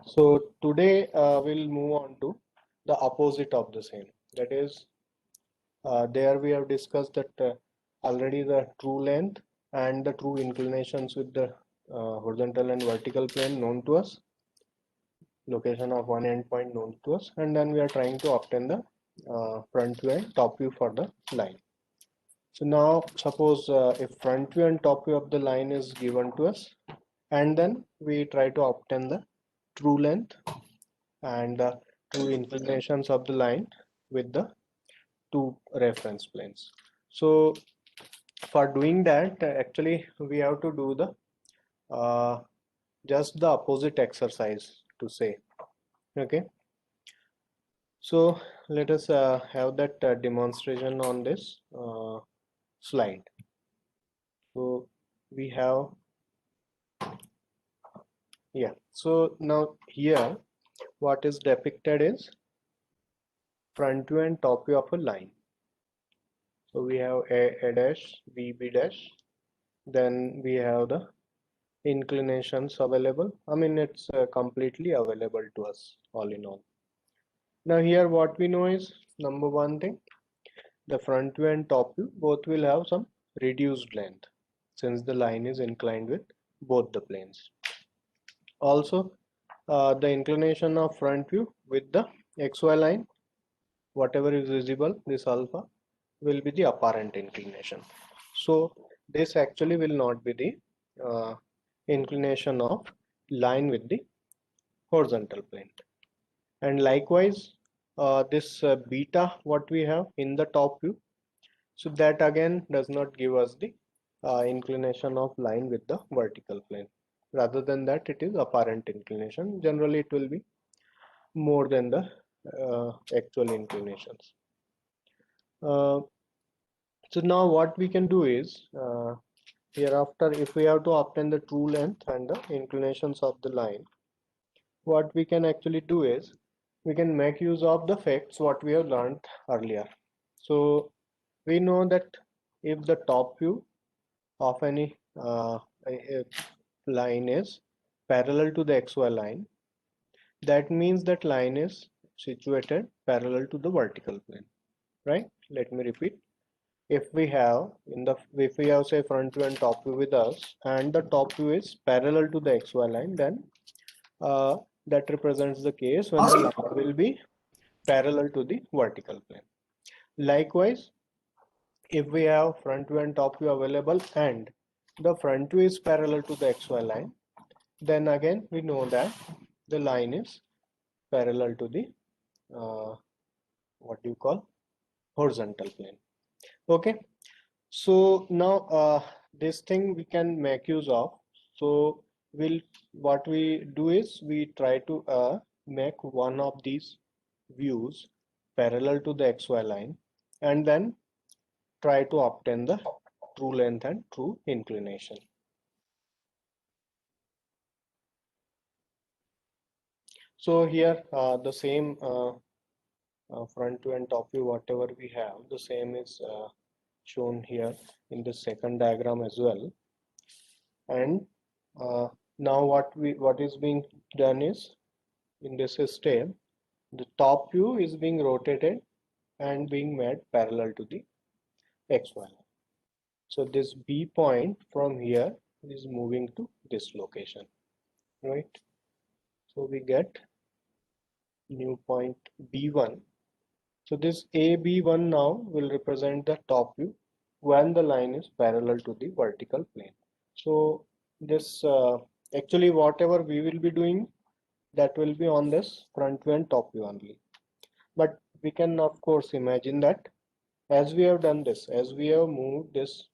So today we'll move on to the opposite of the same. That is, there we have discussed that already the true length and the true inclinations with the horizontal and vertical plane known to us, location of one endpoint known to us, and then we are trying to obtain the front view and top view for the line. So now suppose if front view and top view of the line is given to us, and then we try to obtain the true length and the true inclinations of the line with the two reference planes. So for doing that, actually we have to do the uh, just the opposite exercise to say. Okay, so let us have that demonstration on this slide. So we have, yeah, so now here what is depicted is front view and top view of a line. So we have a dash, b dash, then we have the inclinations available. I mean, it's completely available to us all in all. Now here what we know is, number one thing, the front view and top view both will have some reduced length since the line is inclined with both the planes. Also, the inclination of front view with the XY line, whatever is visible, this alpha will be the apparent inclination. So this actually will not be the inclination of line with the horizontal plane. And likewise, this beta what we have in the top view, so that again does not give us the inclination of line with the vertical plane. Rather than that, it is apparent inclination. Generally, it will be more than the actual inclinations. Uh, so now what we can do is, hereafter if we have to obtain the true length and the inclinations of the line, what we can actually do is we can make use of the facts what we have learned earlier. So we know that if the top view of any line is parallel to the XY line, that means that line is situated parallel to the vertical plane, right? Let me repeat. If we have if we have say front view and top view with us, and the top view is parallel to the XY line, then uh, that represents the case when the line will be parallel to the vertical plane. Likewise, if we have front view and top view available and the front view is parallel to the XY line, then again we know that the line is parallel to the what do you call, horizontal plane. Okay, so now this thing we can make use of. So we'll what we do is we try to make one of these views parallel to the XY line, and then try to obtain the true length and true inclination. So here the same front view and top view whatever we have, the same is shown here in the second diagram as well. And now what is being done is, in this step the top view is being rotated and being made parallel to the XY line. So this B point from here is moving to this location, right? So we get new point B1. So this AB1 now will represent the top view when the line is parallel to the vertical plane. So this actually whatever we will be doing, that will be on this front view and top view only. But we can of course imagine that as we have done this, as we have moved this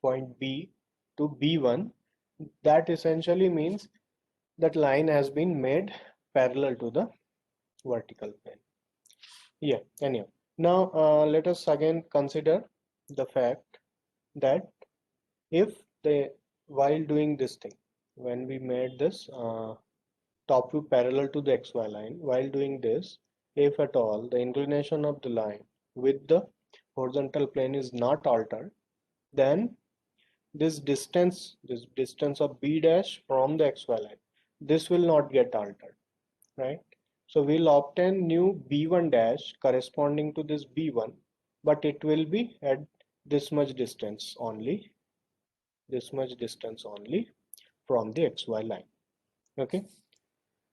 point B to B1, that essentially means that line has been made parallel to the vertical plane. Yeah, anyhow. Now let us again consider the fact that if the while doing this thing, when we made this top view parallel to the XY line, while doing this, if at all the inclination of the line with the horizontal plane is not altered, then this distance of B dash from the XY line, this will not get altered, right? So we'll obtain new B1 dash corresponding to this B1, but it will be at this much distance only, from the XY line. Okay,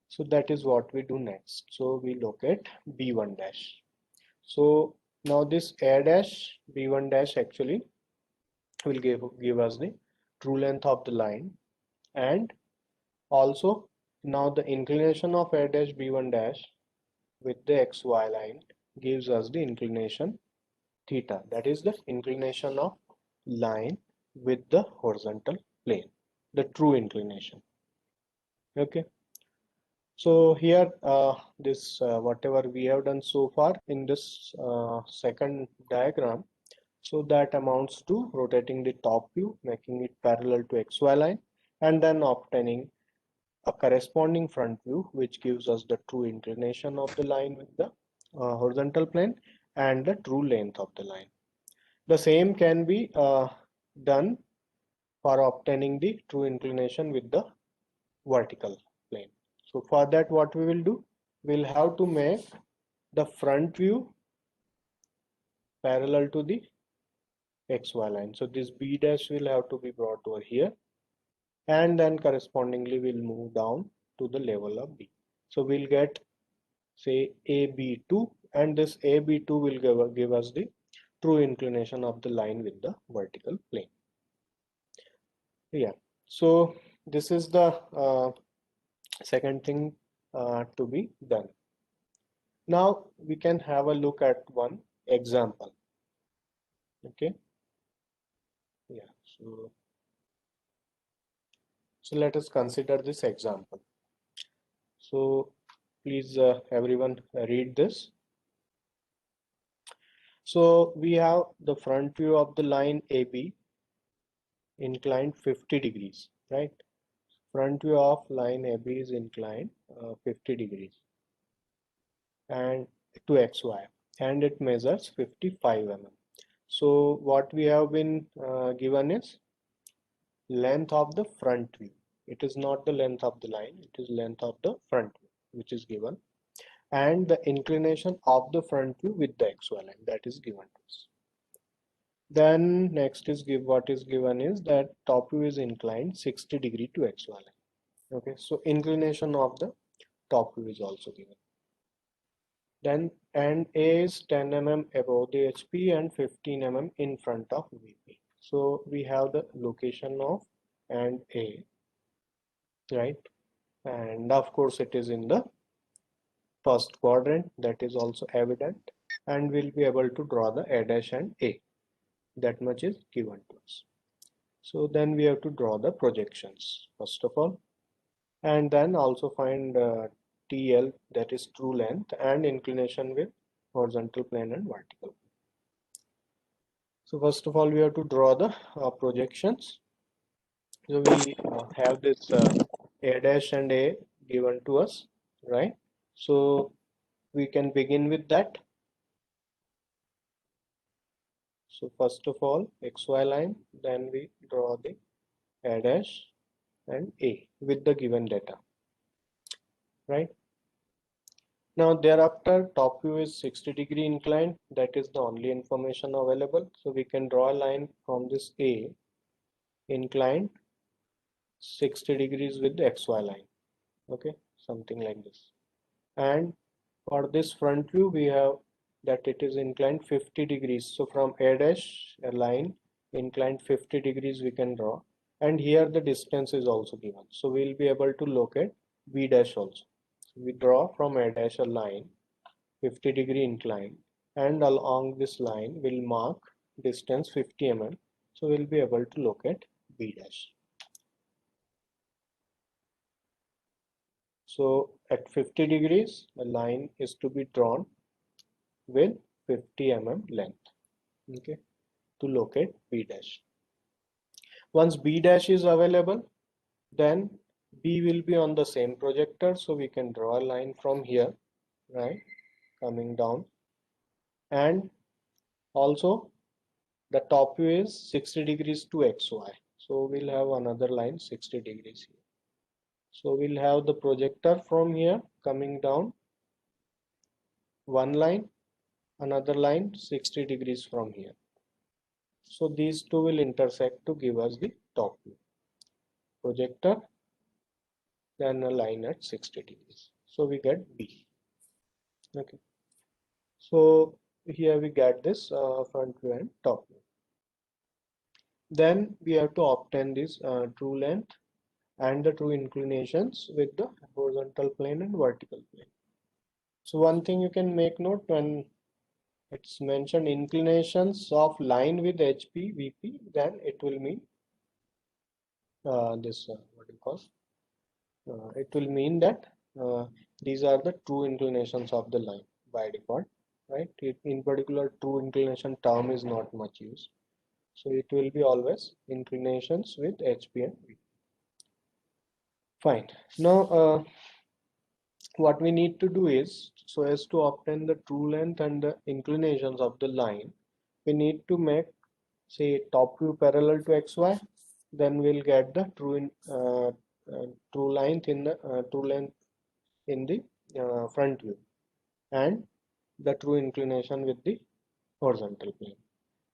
so that is what we do next. So we locate B1 dash. So now this A dash B1 dash actually will give us the true length of the line, and also now the inclination of A dash B1 dash with the XY line gives us the inclination theta, that is the inclination of line with the horizontal plane, the true inclination. Okay, so here this whatever we have done so far in this second diagram, so that amounts to rotating the top view, making it parallel to XY line, and then obtaining a corresponding front view which gives us the true inclination of the line with the horizontal plane and the true length of the line. The same can be done for obtaining the true inclination with the vertical plane. So for that, what we will do, we'll have to make the front view parallel to the XY line. So this B dash will have to be brought over here, and then correspondingly we'll move down to the level of B. So we'll get say AB2, and this AB2 will give us the true inclination of the line with the vertical plane. Yeah, so this is the second thing to be done. Now we can have a look at one example. Okay, yeah, so let us consider this example. So please everyone read this. So we have the front view of the line AB inclined 50 degrees, right? Front view of line AB is inclined 50 degrees and to XY, and it measures 55 mm. So what we have been given is length of the front view. It is not the length of the line, it is length of the front view which is given, and the inclination of the front view with the XY line, that is given to us. Then next is what is given is that top view is inclined 60 degree to XY line. Okay, so inclination of the top view is also given. Then and A is 10 mm above the HP and 15 mm in front of VP. So we have the location of and A, right? And of course it is in the first quadrant, that is also evident, and we'll be able to draw the A dash and A. That much is given to us. So then we have to draw the projections first of all, and then also find TL, that is true length, and inclination with horizontal plane and vertical. So first of all we have to draw the projections. So we have this A dash and A given to us, right? So we can begin with that. So first of all XY line, then we draw the A dash and A with the given data, right? Now thereafter top view is 60 degree inclined, that is the only information available. So we can draw a line from this A inclined 60 degrees with the XY line, okay, something like this. And for this front view we have that it is inclined 50 degrees. So from A dash, a line inclined 50 degrees we can draw, and here the distance is also given. So we'll be able to locate B dash also. We draw from A dash a line 50 degree incline, and along this line we'll mark distance 50 mm. So we'll be able to locate B dash. So at 50 degrees a line is to be drawn with 50 mm length, okay, to locate B dash. Once B dash is available, then B will be on the same projector, so we can draw a line from here, right, coming down, and also the top view is 60 degrees to XY, so we'll have another line 60 degrees here. So we'll have the projector from here coming down one line, another line 60 degrees from here. So these two will intersect to give us the top view. Projector, then a line at 60 degrees. So we get B. Okay. So here we get this front view and top view. Then we have to obtain this true length and the true inclinations with the horizontal plane and vertical plane. So one thing you can make note when it's mentioned inclinations of line with HP, VP, then it will mean this what do you call? It will mean that these are the true inclinations of the line by default, right? In particular, true inclination term is not much used. So it will be always inclinations with HP and VP. Fine. Now, what we need to do is, so as to obtain the true length and the inclinations of the line, we need to make, say, top view parallel to XY, then we'll get the true length in the front view and the true inclination with the horizontal plane.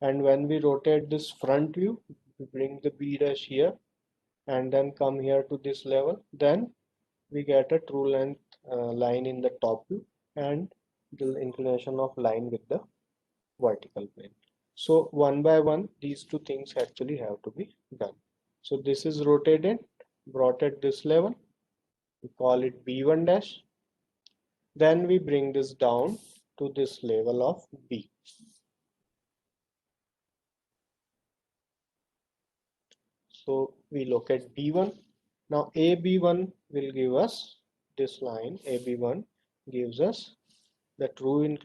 And when we rotate this front view, we bring the B dash here and then come here to this level, then we get a true length line in the top view and the inclination of line with the vertical plane. So one by one, these two things actually have to be done. So this is rotated, brought at this level, we call it B1 dash. Then we bring this down to this level of B. So we look at B1. Now AB1 will give us this line. AB1 gives us the true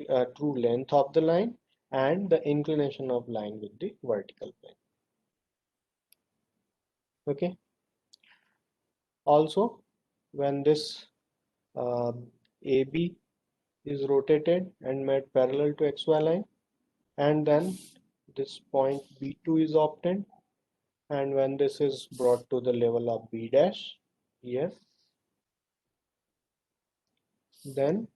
length of the line and the inclination of line with the vertical plane. Okay. Also, when this AB is rotated and made parallel to XY line, and then this point B2 is obtained, and when this is brought to the level of B dash here, then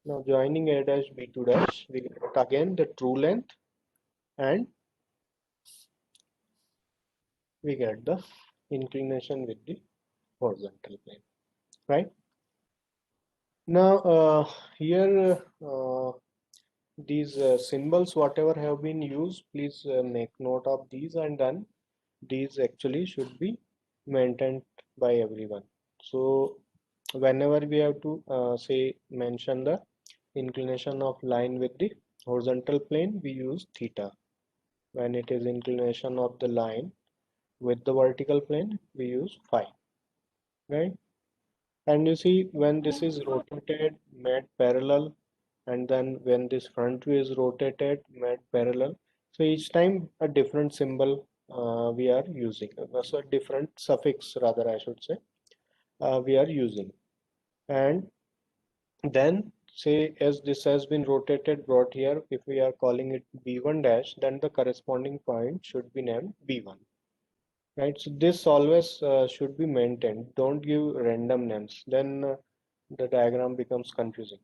now joining A dash B2 dash, we get again the true length and we get the inclination with the horizontal plane, right? Now here these symbols whatever have been used, please make note of these, and then these actually should be maintained by everyone. So whenever we have to say mention the inclination of line with the horizontal plane, we use theta. When it is inclination of the line with the vertical plane, we use phi, right? And you see when this is rotated, made parallel, and then when this front view is rotated, made parallel. So each time a different symbol we are using. So a different suffix rather I should say we are using. And then say as this has been rotated brought here, if we are calling it B1 dash, then the corresponding point should be named B1. Right, so this always should be maintained. Don't give random names, then the diagram becomes confusing.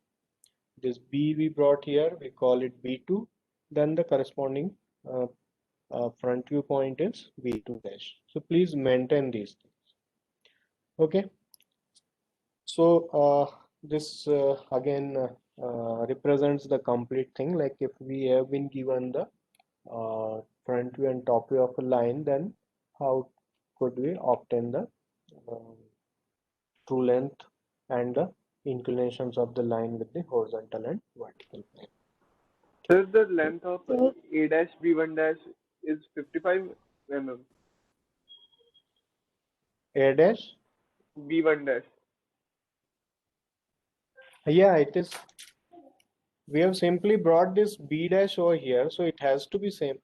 This B we brought here, we call it B2, then the corresponding front view point is B2 dash. So please maintain these things. Okay, so this again represents the complete thing. Like if we have been given the front view and top view of a line, then how could we obtain the uh, true length and the inclinations of the line with the horizontal and vertical plane. So the length of A dash B1 dash is 55 mm. A dash? B1 dash. Yeah, it is. We have simply brought this B dash over here, so it has to be same.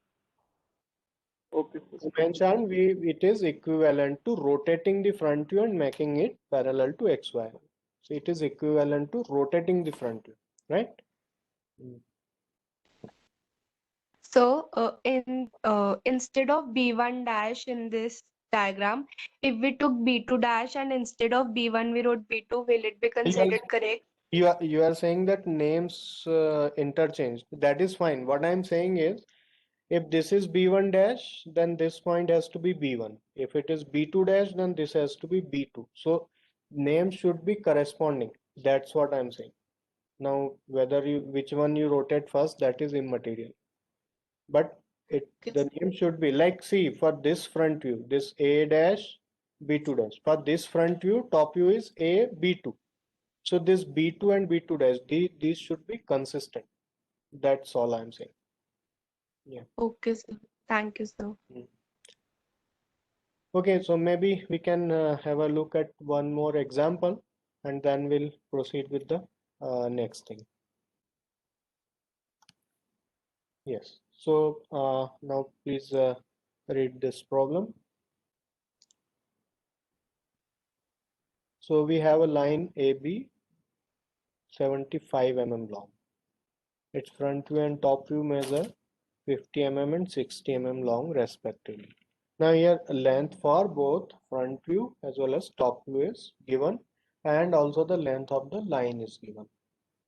Okay. Mentioned it is equivalent to rotating the front view and making it parallel to XY. So it is equivalent to rotating the front view, right? So instead of B1 dash in this diagram, if we took B2 dash and instead of B1 we wrote B2, will it be You are, considered correct? you are saying that names interchanged. That is fine. What I'm saying is, if this is B1 dash, then this point has to be B1. If it is B2 dash, then this has to be B2. So names should be corresponding. That's what I'm saying. Now, whether you which one you rotate first, that is immaterial. But the name should be like, see, for this front view, this A dash B2 dash. For this front view, top view is A B2. So this B2 and B2 dash, these should be consistent. That's all I'm saying. Yeah. Okay, sir. Thank you, sir. Okay, so maybe we can have a look at one more example and then we'll proceed with the next thing. Yes, so now please read this problem. So we have a line AB 75 mm long. Its front view and top view measure 50 mm and 60 mm long respectively. Now here length for both front view as well as top view is given, and also the length of the line is given,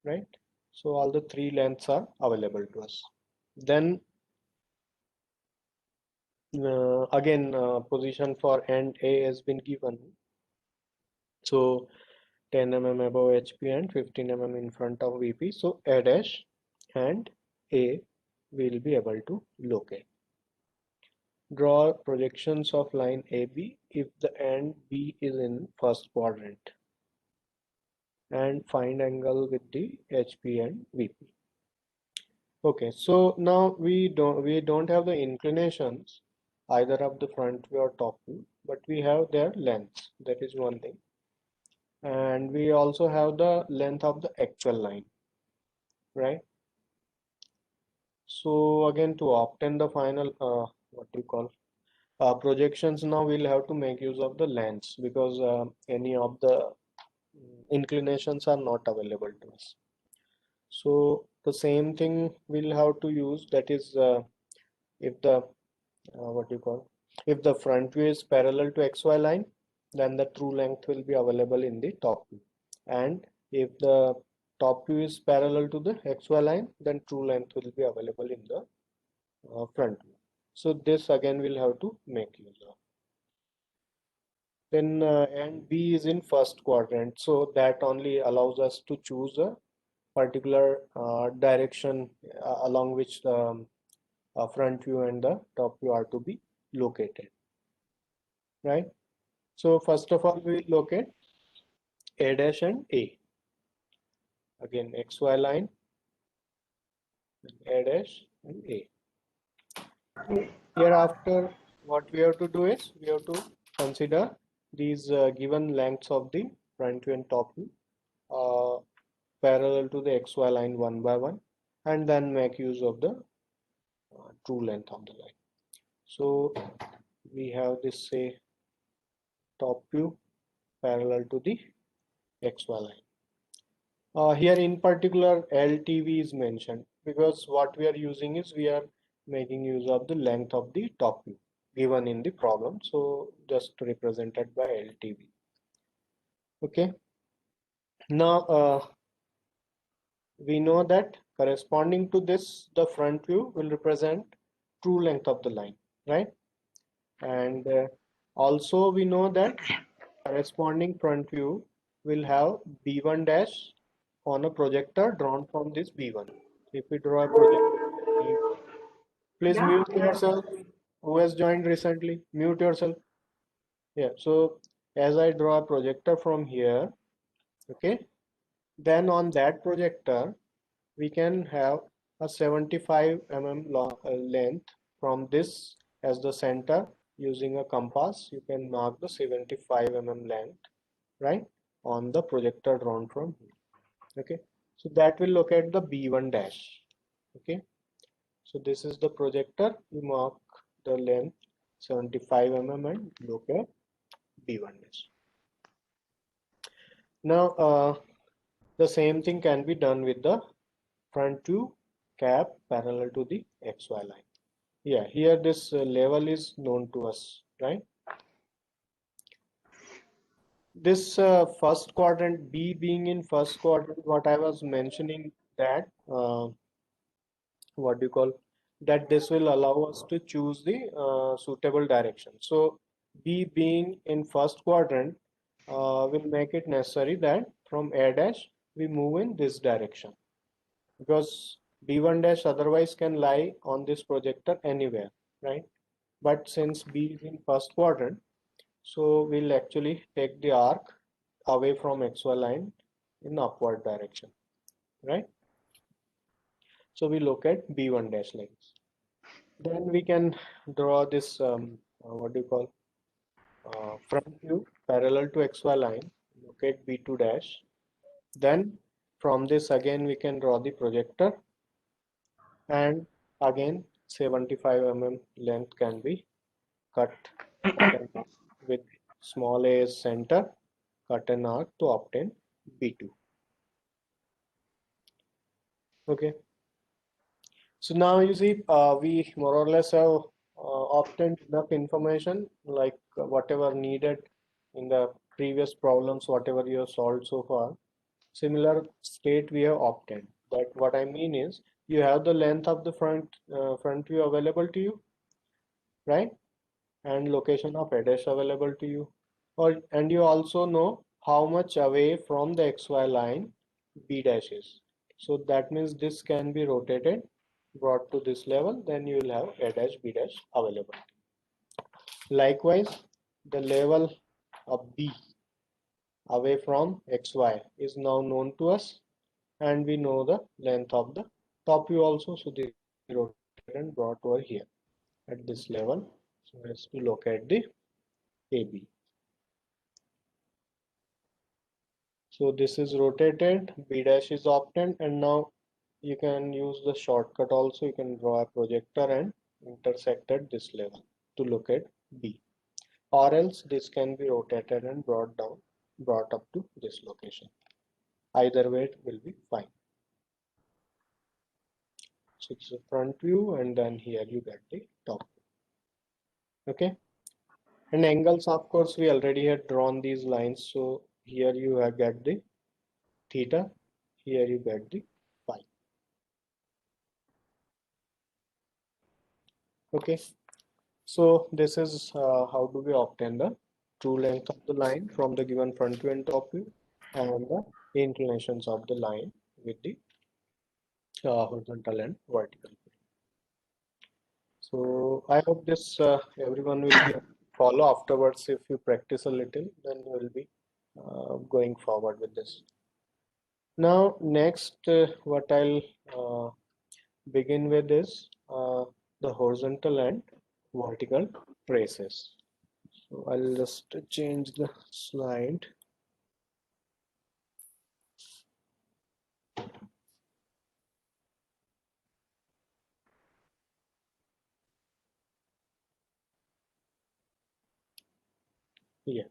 right? So all the three lengths are available to us. Then again position for end A has been given. So 10 mm above HP and 15 mm in front of VP. So A dash and A will be able to locate. Draw projections of line AB if the end B is in first quadrant, and find angle with the HP and VP. Okay, so now we don't have the inclinations either of the front view or top view, but we have their lengths. That is one thing, and we also have the length of the actual line, right? So again, to obtain the final what you call projections, now we'll have to make use of the lengths because any of the inclinations are not available to us. So the same thing we'll have to use, that is if the what you call, if the front view is parallel to XY line, then the true length will be available in the top view, and if the top view is parallel to the XY line, then true length will be available in the front view. So this again we'll have to make use of. Then and B is in first quadrant, so that only allows us to choose a particular direction along which the front view and the top view are to be located, right? So first of all, we will locate A dash and A. Again, XY line, A dash and A. Hereafter, what we have to do is we have to consider these given lengths of the front view and top view parallel to the XY line one by one, and then make use of the true length of the line. So we have this, say, top view parallel to the XY line. Here in particular LTV is mentioned because what we are using is we are making use of the length of the top view given in the problem, so just represented by LTV. Okay, now we know that corresponding to this, the front view will represent true length of the line, right? And also we know that corresponding front view will have B1 dash on a projector drawn from this B1. If we draw a projector, please mute yourself. Who has joined recently? Mute yourself. Yeah, so as I draw a projector from here, okay, then on that projector, we can have a 75 mm long length from this as the center. Using a compass, you can mark the 75 mm length, right, on the projector drawn from here. Okay, so that will locate the B1 dash. Okay, so this is the projector. You mark the length 75 mm and locate B1 dash. Now the same thing can be done with the front view cap parallel to the XY line. Yeah, here this level is known to us, right? this first quadrant, B being in first quadrant, what I was mentioning that what do you call that this will allow us to choose the suitable direction. So B being in first quadrant will make it necessary that from A dash we move in this direction, because B1 dash otherwise can lie on this projector anywhere, right? But since B is in first quadrant, so we'll actually take the arc away from XY line in upward direction, right? So we look at B1 dash like this. Then we can draw this what do you call front view parallel to XY line, locate B2 dash. Then from this again we can draw the projector, and again 75 mm length can be cut with small a as center, cut an arc to obtain B2. Okay. So now you see, we more or less have obtained enough information, like whatever needed in the previous problems, whatever you have solved so far. Similar state we have obtained. But what I mean is, you have the length of the front view available to you, right? And location of A dash available to you. And you also know how much away from the XY line B dash is. So that means this can be rotated, brought to this level, then you will have A dash B dash available. Likewise, the level of B away from XY is now known to us, and we know the length of the top view also. So they rotated and brought over here at this level. So let's look at the AB. So this is rotated, B dash is obtained, and now you can use the shortcut also. You can draw a projector and intersect at this level to look at B. Or else this can be rotated and brought down, brought up to this location. Either way it will be fine. So it's a front view, and then here you get the top view. Okay. And angles, of course, we already had drawn these lines. So here you have get the theta, here you get the phi. Okay. So this is how do we obtain the true length of the line from the given front view and top view, and the inclinations of the line with the horizontal and vertical. So I hope this everyone will be follow afterwards. If you practice a little, then you will be going forward with this. Now next, what I'll begin with is the horizontal and vertical traces. So I'll just change the slide. Yeah.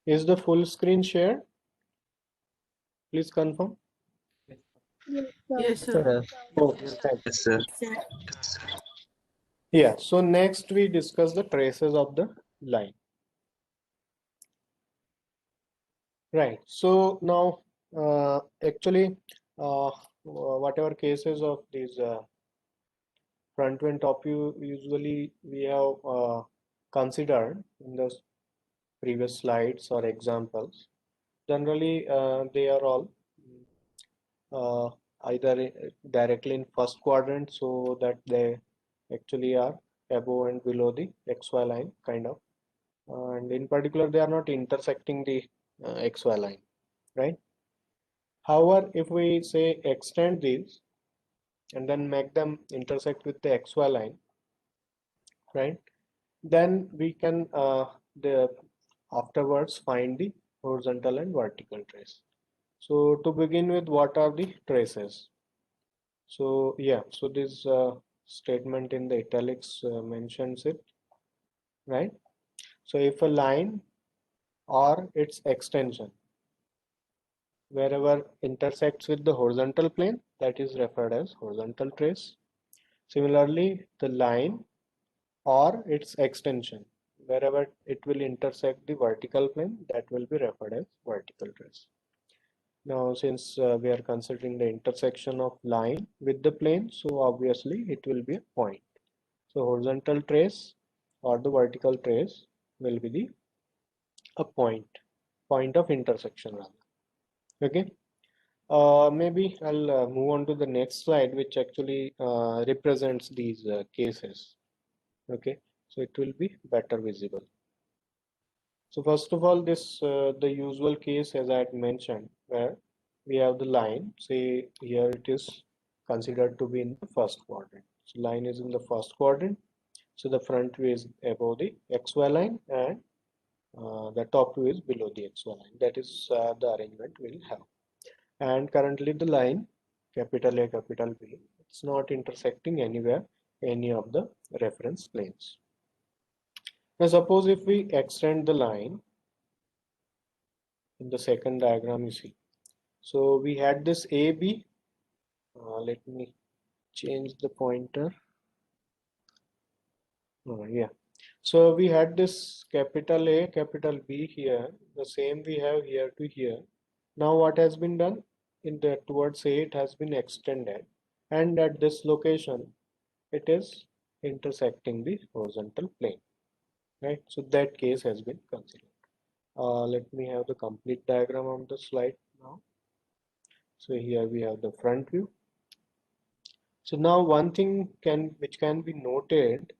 Is the full screen shared? Please confirm. Yes, sir. Oh, thank Yes, sir. you. Yeah. So next we discuss the traces of the line. Right. So now, actually, whatever cases of these front view and top view, usually we have considered in the previous slides or examples. Generally, they are all either directly in first quadrant, so that they actually are above and below the XY line, kind of. And in particular, they are not intersecting the XY line, right? However, if we say extend these and then make them intersect with the XY line, right? Then we can afterwards find the horizontal and vertical trace. So to begin with, what are the traces? So yeah, so this statement in the italics mentions it, right? So if a line or its extension wherever intersects with the horizontal plane, that is referred as horizontal trace. Similarly, the line or its extension, wherever it will intersect the vertical plane, that will be referred as vertical trace. Now, since we are considering the intersection of line with the plane, so obviously it will be a point. So horizontal trace or the vertical trace will be a point of intersection rather. Okay. Maybe I'll move on to the next slide, which actually represents these cases. Okay, so it will be better visible. So first of all, this the usual case, as I had mentioned, where we have the line. Say here it is considered to be in the first quadrant. So line is in the first quadrant. So the front view is above the XY line and the top view is below the XY line. That is the arrangement we'll have. And currently the line capital A, capital B, it's not intersecting anywhere any of the reference planes. Now suppose if we extend the line in the second diagram, you see. So we had this AB. Let me change the pointer. Yeah. So we had this capital A, capital B here. The same we have here to here. Now what has been done? In the towards A, it has been extended, and at this location, it is intersecting the horizontal plane. Right. So that case has been considered. Let me have the complete diagram on the slide now. So here we have the front view. So now one thing which can be noted.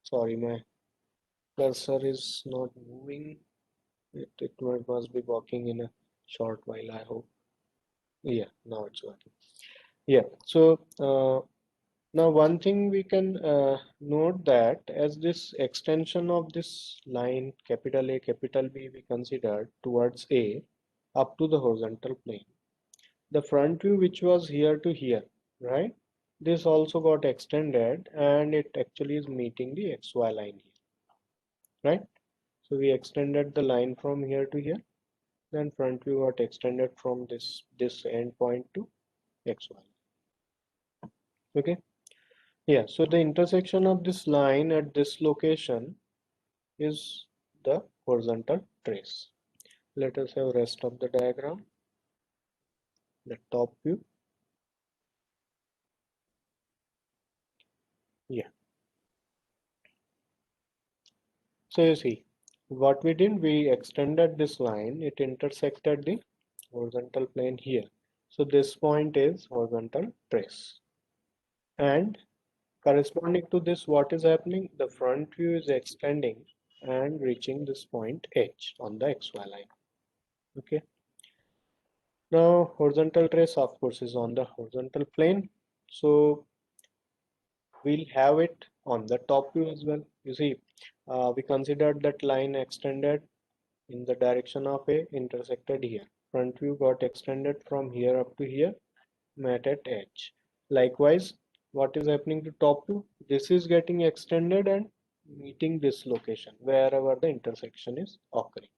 Sorry, my cursor is not moving. It must be working in a short while, I hope. Yeah, now it's working. Yeah, so now one thing we can note that as this extension of this line capital A, capital B we considered towards A up to the horizontal plane. The front view which was here to here, right? This also got extended and it actually is meeting the XY line here, right? So we extended the line from here to here, then front view got extended from this end point to XY. Okay. Yeah, so the intersection of this line at this location is the horizontal trace. Let us have rest of the diagram. The top view. Yeah. So you see, what we did, we extended this line, it intersected the horizontal plane here. So this point is horizontal trace. And corresponding to this, what is happening? The front view is extending and reaching this point H on the XY line. Okay. Now horizontal trace of course is on the horizontal plane. So we'll have it on the top view as well. You see, we considered that line extended in the direction of A, intersected here. Front view got extended from here up to here, met at H. Likewise, what is happening to top view? This is getting extended and meeting this location wherever the intersection is occurring.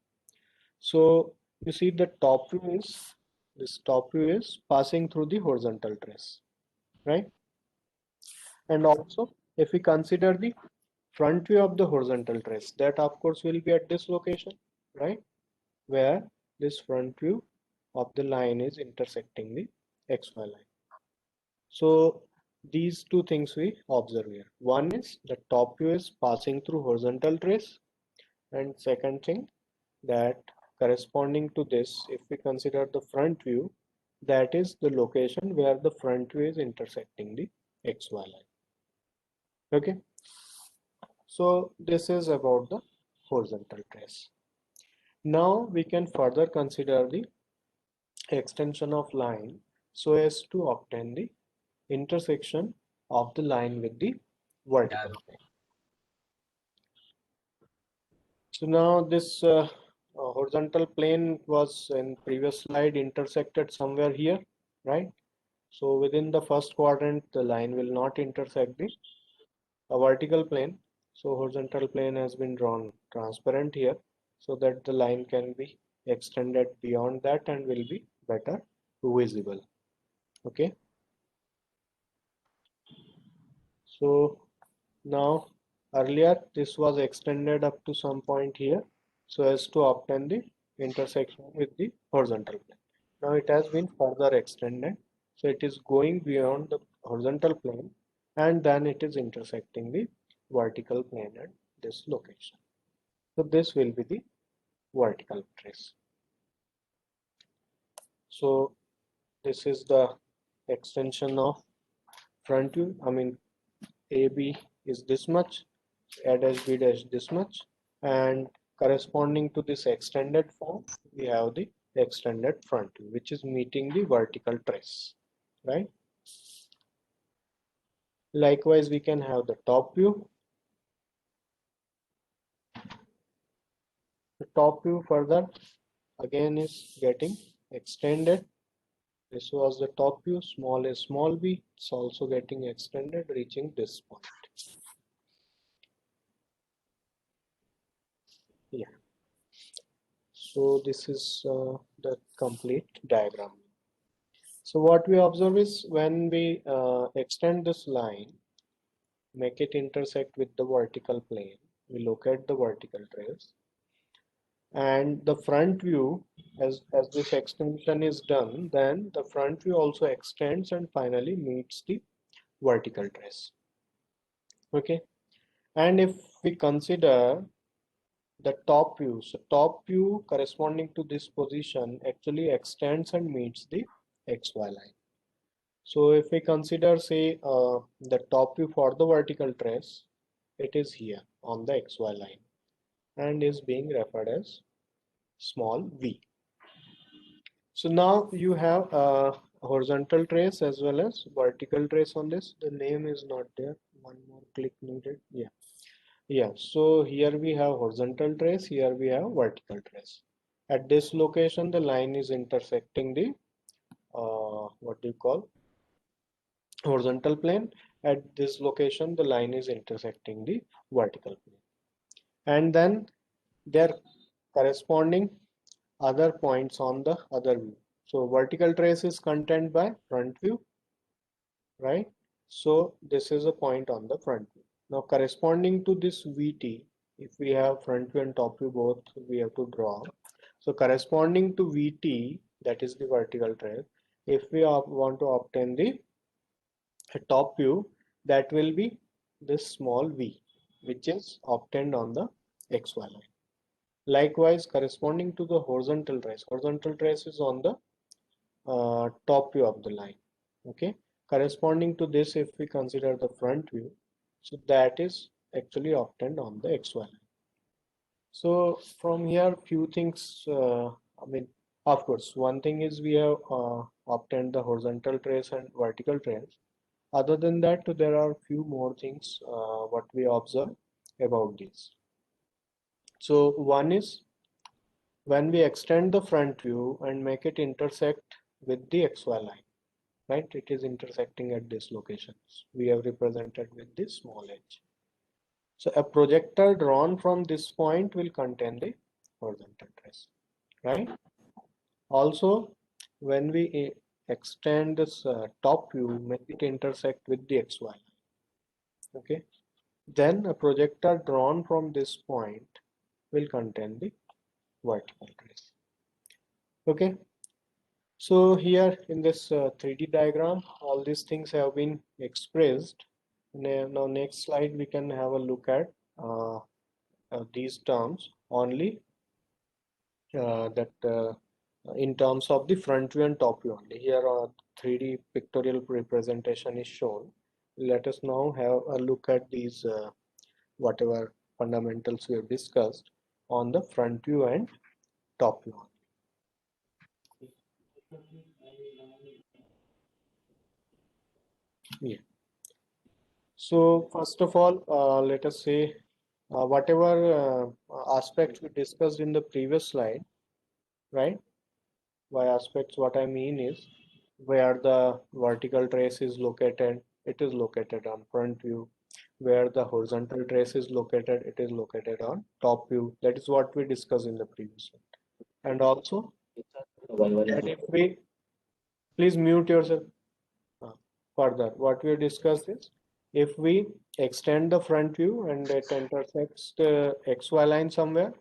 So you see the top view is, this top view is passing through the horizontal trace, right? And also if we consider the front view of the horizontal trace, that of course will be at this location, right? Where this front view of the line is intersecting the XY line. So these two things we observe here. One is the top view is passing through horizontal trace, and second thing that corresponding to this, if we consider the front view, that is the location where the front view is intersecting the XY line. Okay, so this is about the horizontal trace. Now we can further consider the extension of line so as to obtain the intersection of the line with the vertical plane. So now this horizontal plane was in previous slide intersected somewhere here, right? So within the first quadrant, the line will not intersect the vertical plane. So horizontal plane has been drawn transparent here. so that the line can be extended beyond that and will be better visible. Okay, so now earlier this was extended up to some point here so as to obtain the intersection with the horizontal plane. Now it has been further extended, so it is going beyond the horizontal plane and then it is intersecting the vertical plane at this location. So this will be the vertical trace. So this is the extension of front view. I mean AB is this much, A dash B dash this much, and corresponding to this extended form we have the extended front view which is meeting the vertical trace, right? Likewise we can have the top view. The top view further again is getting extended. This was the top view, small a small b, it's also getting extended reaching this point. Yeah, so this is the complete diagram. So what we observe is when we extend this line, make it intersect with the vertical plane, we locate the vertical trace, and the front view, as this extension is done, then the front view also extends and finally meets the vertical trace. Okay, and if we consider the top view, so top view corresponding to this position actually extends and meets the XY line. So if we consider, say, the top view for the vertical trace, it is here on the XY line and is being referred as small v. So now you have a horizontal trace as well as vertical trace on this. The name is not there. One more click needed. Yeah. Yeah. So here we have horizontal trace. Here we have vertical trace. At this location, the line is intersecting the what do you call horizontal plane. At this location, the line is intersecting the vertical plane. And then their corresponding other points on the other view. So vertical trace is contained by front view, right? So this is a point on the front view. Now corresponding to this VT, if we have front view and top view both, we have to draw. So corresponding to VT, that is the vertical trace, if we want to obtain the top view, that will be this small v, which is obtained on the XY line. Likewise, corresponding to the horizontal trace is on the top view of the line. Okay, corresponding to this, if we consider the front view, so that is actually obtained on the XY line. So from here, few things. I mean, of course, one thing is we have obtained the horizontal trace and vertical trace. Other than that, there are few more things what we observe about this. So one is when we extend the front view and make it intersect with the XY line, right? It is intersecting at this locations. We have represented with this small h. So a projector drawn from this point will contain the horizontal trace, right? Also, when we extend this top view, make it intersect with the XY line. Okay, then a projector drawn from this point will contain the vertical trace. Okay, so here in this 3D diagram, all these things have been expressed. Now next slide we can have a look at these terms only, that in terms of the front view and top view only. Here a 3D pictorial representation is shown. Let us now have a look at these whatever fundamentals we have discussed on the front view and top view. Yeah. So first of all, let us say whatever aspects we discussed in the previous slide, right? By aspects, what I mean is where the vertical trace is located, it is located on front view. where the horizontal trace is located, it is located on top view. That is what we discussed in the previous one. And also, that if we, please mute yourself. Further, what we discussed is, if we extend the front view and it intersects the XY line somewhere,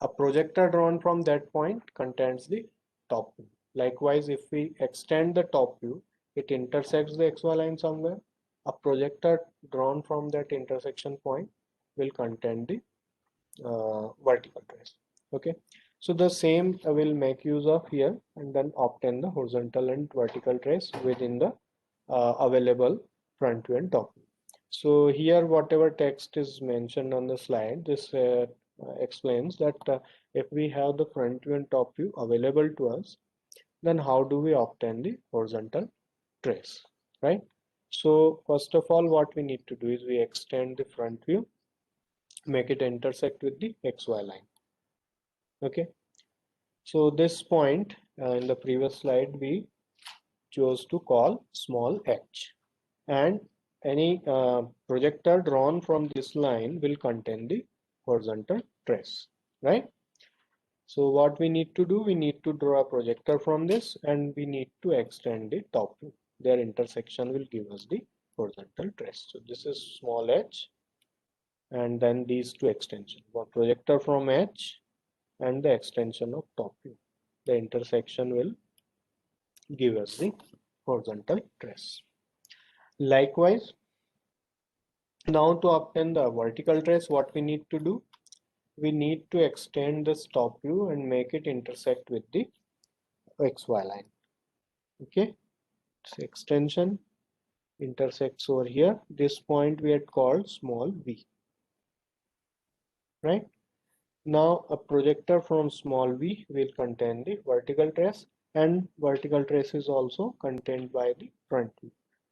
a projector drawn from that point contains the top view. Likewise, if we extend the top view, it intersects the XY line somewhere, a projector drawn from that intersection point will contain the vertical trace. Okay, so the same will make use of here and then obtain the horizontal and vertical trace within the available front view and top view. So here whatever text is mentioned on the slide, this explains that if we have the front view and top view available to us, then how do we obtain the horizontal trace, right? So first of all, what we need to do is we extend the front view, make it intersect with the XY line. Okay, so this point in the previous slide we chose to call small h, and any projector drawn from this line will contain the horizontal trace, right? So what we need to do, we need to draw a projector from this and we need to extend the top view. Their intersection will give us the horizontal trace. So this is small h and then these two extensions, one projector from h and the extension of top view. The intersection will give us the horizontal trace. Likewise, now to obtain the vertical trace, what we need to do, we need to extend this top view and make it intersect with the XY line. Okay, so extension intersects over here. This point we had called small v, right? Now a projector from small v will contain the vertical trace, and vertical trace is also contained by the front view.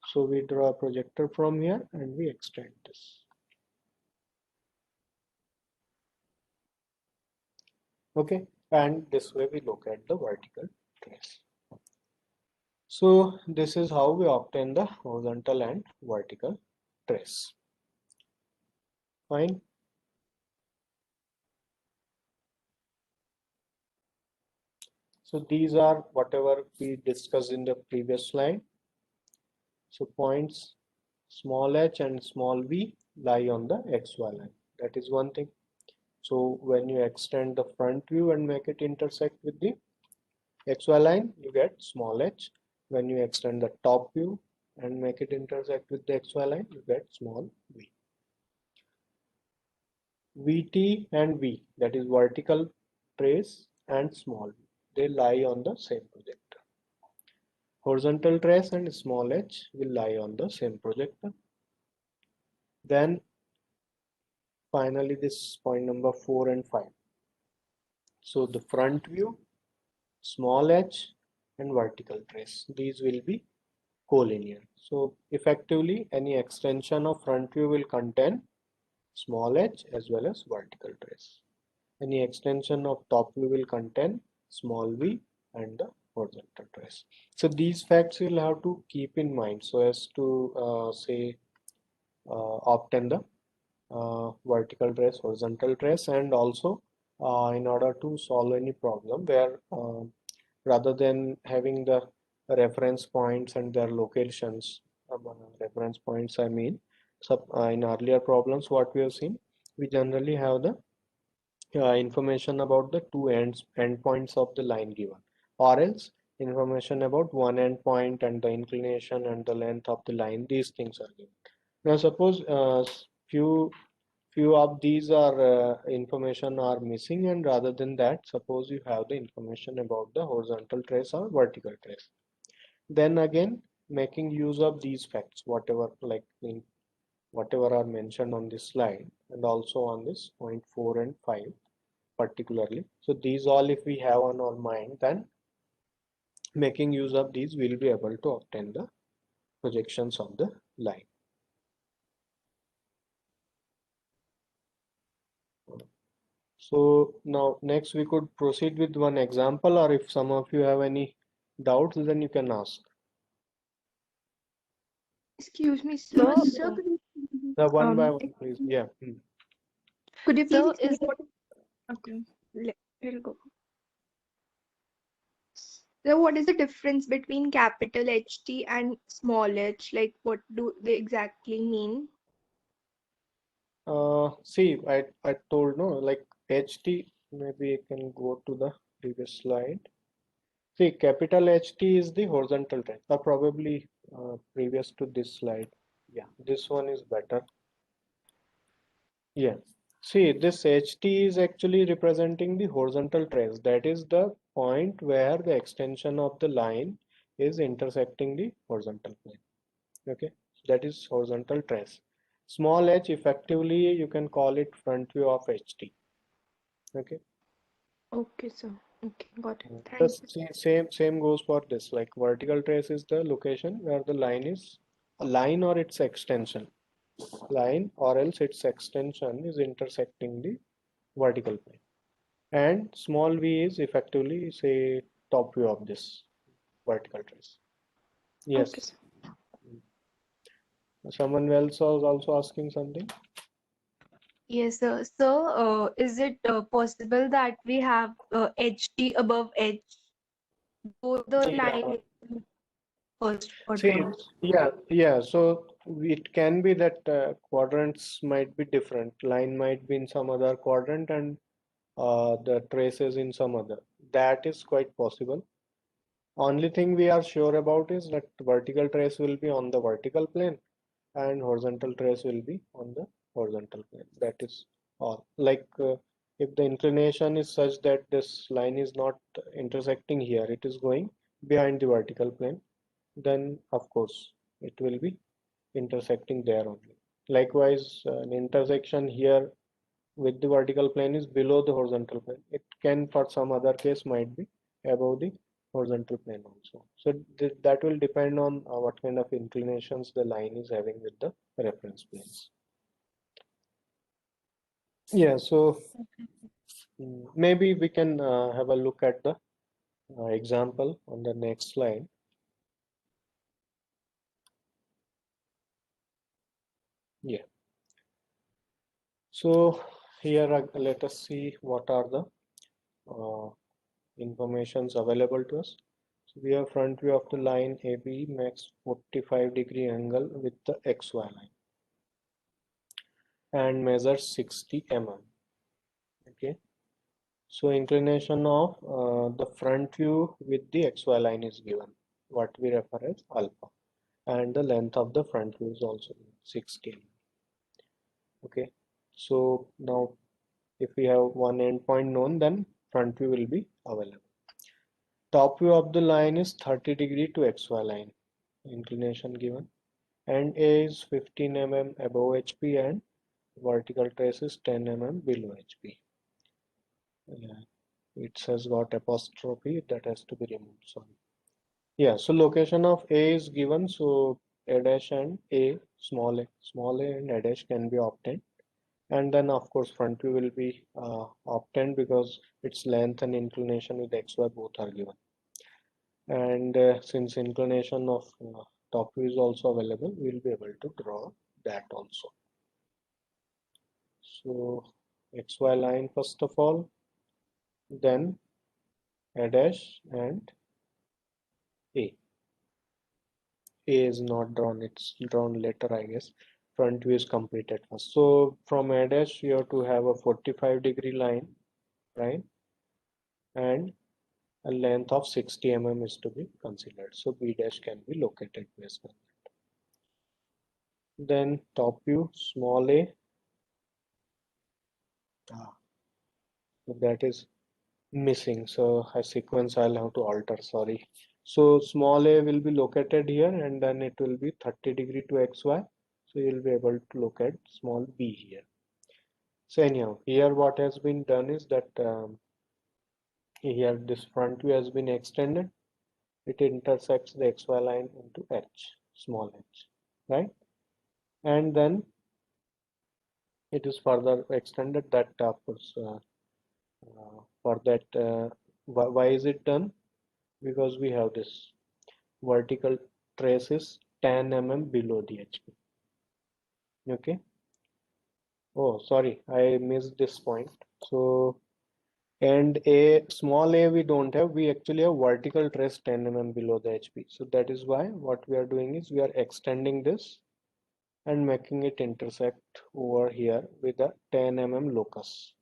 So we draw a projector from here and we extend this. Okay, and this way we look at the vertical trace. So this is how we obtain the horizontal and vertical trace. Fine. So these are whatever we discussed in the previous slide. So points small h and small v lie on the XY line. That is one thing. So when you extend the front view and make it intersect with the XY line, you get small h. When you extend the top view and make it intersect with the XY line, you get small v. VT and V, that is vertical trace and small v, they lie on the same projector. Horizontal trace and small h will lie on the same projector. Then finally this point number 4 and 5. So the front view, small h and vertical trace, these will be collinear. So effectively any extension of front view will contain small h as well as vertical trace. Any extension of top view will contain small v and the horizontal trace. So these facts you'll have to keep in mind so as to obtain the vertical trace, horizontal trace, and also in order to solve any problem where rather than having the reference points and their locations, reference points I mean, so in earlier problems what we have seen, we generally have the information about the two endpoints of the line given, or else information about one endpoint and the inclination and the length of the line. These things are given. Now suppose few of these are information are missing, and rather than that, suppose you have the information about the horizontal trace or vertical trace. Then again, making use of these facts, whatever whatever are mentioned on this slide and also on this point 4 and 5 particularly. So these all if we have on our mind, then making use of these we'll be able to obtain the projections of the line. So now next we could proceed with one example, or if some of you have any doubts, then you can ask. Excuse me, sir. Sir, The one by Um, one, please. Yeah. could you So please is explain what? Okay, we'll go. So what is the difference between capital HT and small h? Like what do they exactly mean? See, I told no, like HT, maybe you can go to the previous slide. See, capital HT is the horizontal trace, or probably previous to this slide. Yeah, this one is better. Yeah. See, this HT is actually representing the horizontal trace. That is the point where the extension of the line is intersecting the horizontal plane. Okay, that is horizontal trace. Small h, effectively you can call it front view of HT. Okay. Okay, sir. Okay, got it. The Thank you. same goes for this. Like vertical trace is the location where the line is a line or its extension. Line or else its extension is intersecting the vertical plane. And small v is effectively say top view of this vertical trace. Okay, Yes. sir. Someone else was also asking something. yes, sir. So is it possible that we have HT above H, though the Yeah. line is first See, quadrant? yeah. So it can be that quadrants might be different. Line might be in some other quadrant and the traces in some other. That is quite possible. Only thing we are sure about is that vertical trace will be on the vertical plane and horizontal trace will be on the horizontal plane. That is all. Like if the inclination is such that this line is not intersecting here, it is going behind the vertical plane, then of course it will be intersecting there only. Likewise, an intersection here with the vertical plane is below the horizontal plane. It can, for some other case, might be above the horizontal plane also. So that will depend on what kind of inclinations the line is having with the reference planes. Yeah, so maybe we can have a look at the example on the next slide. Yeah. So here let us see what are the uh, informations available to us. So we have front view of the line AB makes 45-degree angle with the XY line and measures 60 mm. Okay. So inclination of the front view with the XY line is given, what we refer as alpha, and the length of the front view is also 60 mm. Okay. So now if we have one endpoint known, then front view will be available. Top view of the line is 30-degree to XY line, inclination given, and A is 15 mm above HP and vertical trace is 10 mm below HP. Yeah, it has got apostrophe that has to be removed. Sorry. Yeah, so location of A is given, so A dash and A, small a and A dash can be obtained. And then of course front view will be obtained because its length and inclination with XY both are given. And since inclination of top view is also available, we'll be able to draw that also. So XY line first of all, then A dash and A. A is not drawn, it's drawn later, I guess. Front view is completed first. So from A dash, you have to have a 45-degree line, right? And a length of 60 mm is to be considered. So B dash can be located based on that. Then top view, small a. So that is missing. So a sequence I'll have to alter, sorry. So small a will be located here and then it will be 30-degree to XY. So you'll be able to look at small b here. So anyhow, here what has been done is that here this front view has been extended. It intersects the XY line into h, small h, right? And then it is further extended that of course for that why is it done? Because we have this vertical trace is 10 mm below the HP. Okay. Oh, sorry, I missed this point. So, and a small a we don't have, we actually have vertical trace 10 mm below the HP. So that is why what we are doing is we are extending this and making it intersect over here with a 10 mm locus,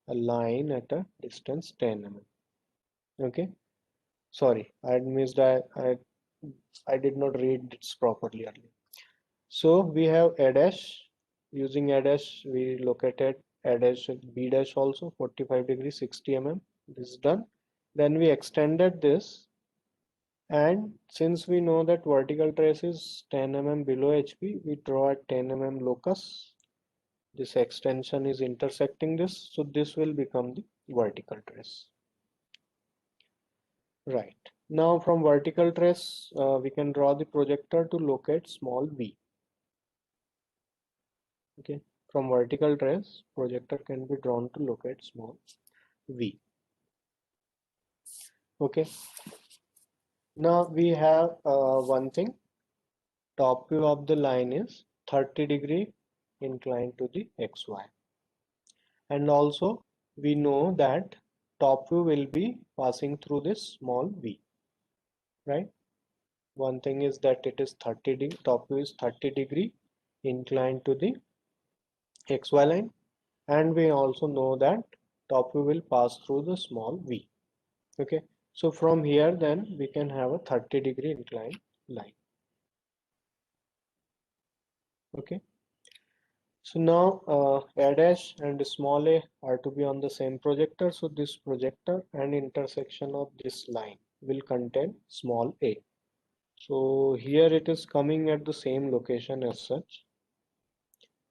a line at a distance 10 mm. Okay. Sorry, I had missed. I did not read this properly earlier. So we have A dash. Using A dash, we located A dash B dash also 45 degrees 60 mm. This is done. Then we extended this, and since we know that vertical trace is 10 mm below HP, we draw a 10 mm locus. This extension is intersecting this, so this will become the vertical trace. Right. Now from vertical trace, we can draw the projector to locate small v. Okay. From vertical trace, projector can be drawn to locate small v. Okay. Now we have one thing. Top view of the line is 30-degree inclined to the XY. And also we know that top view will be passing through this small v. Right. One thing is that it is 30 degree, top view is 30-degree inclined to the XY line, and we also know that top view will pass through the small v. Okay, so from here then we can have a 30-degree inclined line. Okay, so now A dash and small a are to be on the same projector, so this projector and intersection of this line will contain small a. So here it is coming at the same location as such.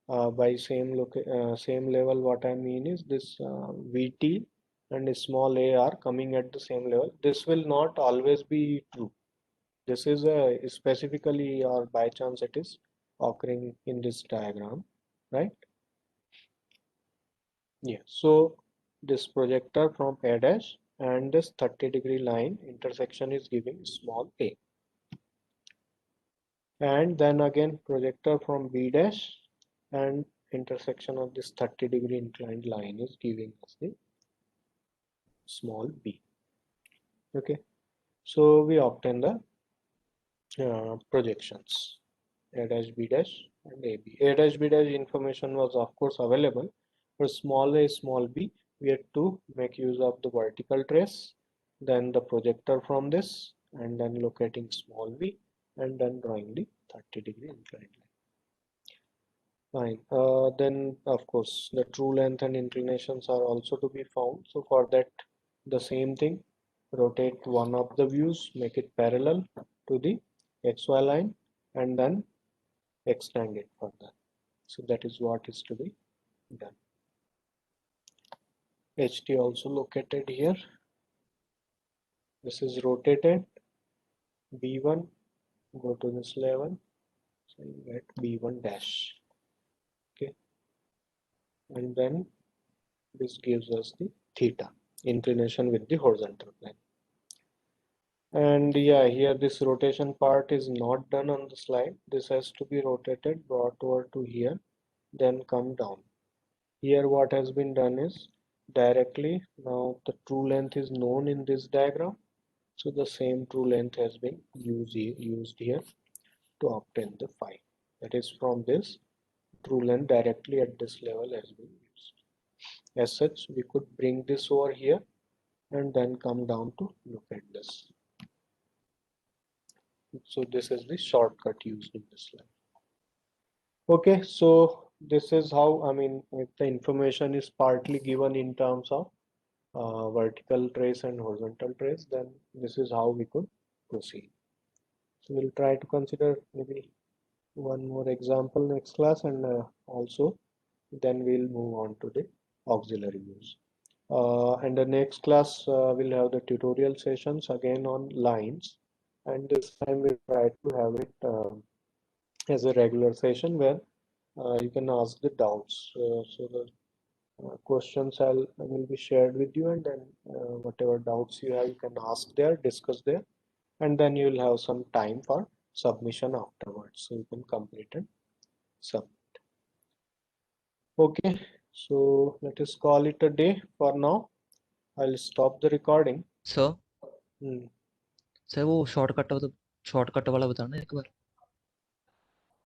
By same level, what I mean is this VT and small a are coming at the same level. This will not always be true. This is specifically or by chance it is occurring in this diagram, right? Yeah. So this projector from A dash and this 30-degree line intersection is giving small a. And then again projector from B dash and intersection of this 30-degree inclined line is giving us the small b. Okay, so we obtain the projections A dash B dash and AB. A dash B dash information was of course available. For small a small b, we had to make use of the vertical trace, then the projector from this, and then locating small v, and then drawing the 30-degree inclined line. Fine. Then of course the true length and inclinations are also to be found. So for that, the same thing, rotate one of the views, make it parallel to the XY line, and then extend it further. So that is what is to be done. HT also located here. This is rotated. B1, go to this level. So you get B1 dash. Okay. And then this gives us the theta, inclination with the horizontal plane. And yeah, here this rotation part is not done on the slide. This has to be rotated, brought over to here, then come down. Here what has been done is directly, now the true length is known in this diagram. So the same true length has been used here to obtain the phi. That is, from this true length directly at this level has been used. As such, we could bring this over here and then come down to look at this. So this is the shortcut used in this slide. Okay, so this is how, I mean, if the information is partly given in terms of vertical trace and horizontal trace, then this is how we could proceed. So we'll try to consider maybe one more example next class, and also then we'll move on to the auxiliary views. And the next class we'll have the tutorial sessions again on lines, and this time we'll try to have it as a regular session where you can ask the doubts. So the questions will be shared with you, and then whatever doubts you have, you can ask there, discuss there, and then you will have some time for submission afterwards. So you can complete and submit. Okay, so let us call it a day for now. I'll stop the recording. Sir Hmm. Sir वो shortcut वाला बताना एक बार.